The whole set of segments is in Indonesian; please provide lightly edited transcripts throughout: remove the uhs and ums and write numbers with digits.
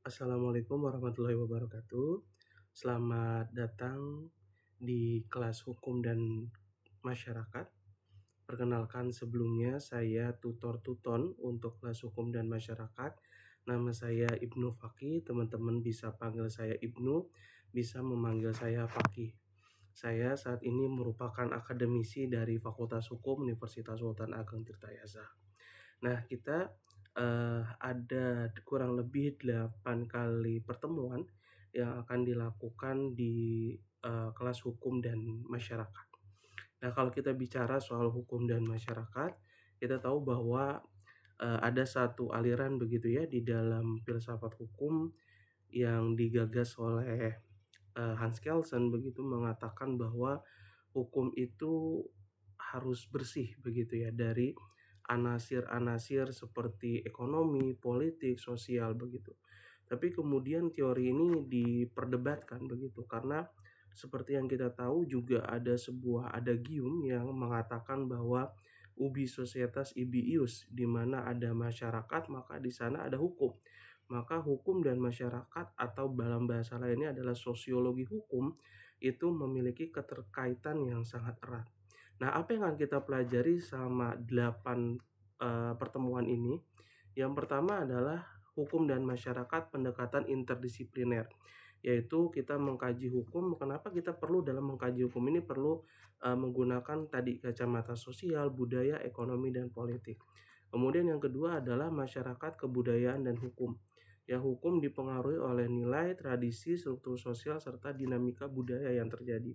Assalamualaikum warahmatullahi wabarakatuh. Selamat datang di kelas hukum dan masyarakat. Perkenalkan sebelumnya saya tutor Tuton untuk kelas hukum dan masyarakat. Nama saya Ibnu Fakih, teman-teman bisa panggil saya Ibnu, bisa memanggil saya Fakih. Saya saat ini merupakan akademisi dari Fakultas Hukum Universitas Sultan Ageng Tirtayasa. Nah, kita ada kurang lebih 8 kali pertemuan yang akan dilakukan di kelas hukum dan masyarakat. Nah, kalau kita bicara soal hukum dan masyarakat, kita tahu bahwa ada satu aliran begitu ya di dalam filsafat hukum yang digagas oleh Hans Kelsen begitu, mengatakan bahwa hukum itu harus bersih begitu ya dari anasir-anasir seperti ekonomi, politik, sosial begitu. Tapi kemudian teori ini diperdebatkan begitu karena seperti yang kita tahu juga ada sebuah adagium yang mengatakan bahwa ubi societas ibi ius, di mana ada masyarakat maka di sana ada hukum. Maka hukum dan masyarakat atau dalam bahasa lainnya adalah sosiologi hukum itu memiliki keterkaitan yang sangat erat. Nah, apa yang akan kita pelajari selama 8 pertemuan ini? Yang pertama adalah hukum dan masyarakat pendekatan interdisipliner, yaitu kita mengkaji hukum. Kenapa kita perlu dalam mengkaji hukum ini perlu menggunakan tadi kacamata sosial, budaya, ekonomi, dan politik. Kemudian yang kedua adalah masyarakat, kebudayaan, dan hukum. Ya, hukum dipengaruhi oleh nilai, tradisi, struktur sosial, serta dinamika budaya yang terjadi.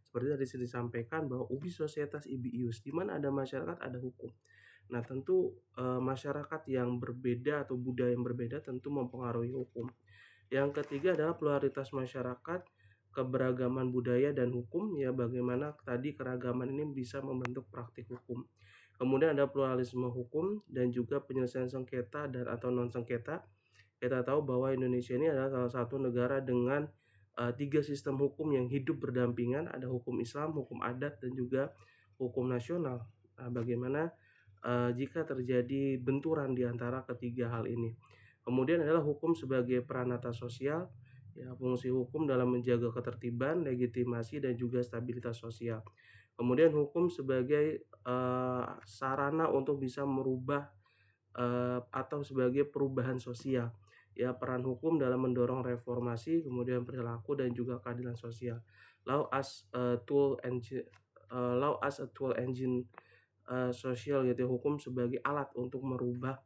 Seperti tadi sudah disampaikan bahwa ubi societas ibi ius, di mana ada masyarakat ada hukum. Nah, tentu masyarakat yang berbeda atau budaya yang berbeda tentu mempengaruhi hukum. Yang ketiga adalah pluralitas masyarakat, keberagaman budaya dan hukum, ya bagaimana tadi keragaman ini bisa membentuk praktik hukum. Kemudian ada pluralisme hukum dan juga penyelesaian sengketa dan atau non sengketa. Kita tahu bahwa Indonesia ini adalah salah satu negara dengan 3 sistem hukum yang hidup berdampingan, ada hukum Islam, hukum adat, dan juga hukum nasional. Nah, bagaimana jika terjadi benturan di antara ketiga hal ini. Kemudian adalah hukum sebagai peranata sosial, ya fungsi hukum dalam menjaga ketertiban, legitimasi, dan juga stabilitas sosial. Kemudian hukum sebagai sarana untuk bisa merubah atau sebagai perubahan sosial. Ya, peran hukum dalam mendorong reformasi, kemudian perilaku dan juga keadilan sosial. Law as a tool engine, law as a tool engine sosial gitu ya, hukum sebagai alat untuk merubah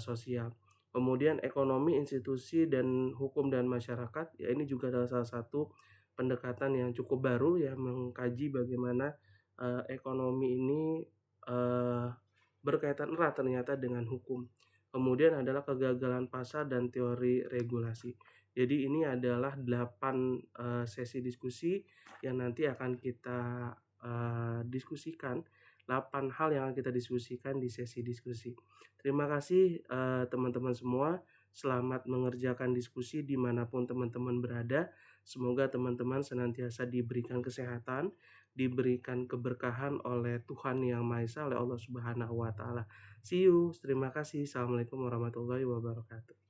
sosial. Kemudian ekonomi, institusi, dan hukum dan masyarakat, ya ini juga adalah salah satu pendekatan yang cukup baru ya, mengkaji bagaimana ekonomi ini uh, berkaitan erat ternyata dengan hukum. Kemudian adalah kegagalan pasar dan teori regulasi. Jadi ini adalah 8 sesi diskusi yang nanti akan kita diskusikan, 8 hal yang akan kita diskusikan di sesi diskusi. Terima kasih teman-teman semua. Selamat mengerjakan diskusi dimanapun teman-teman berada. Semoga teman-teman senantiasa diberikan kesehatan, diberikan keberkahan oleh Tuhan Yang Maha Esa, oleh Allah Subhanahu wa Ta'ala. See you. Terima kasih. Assalamualaikum warahmatullahi wabarakatuh.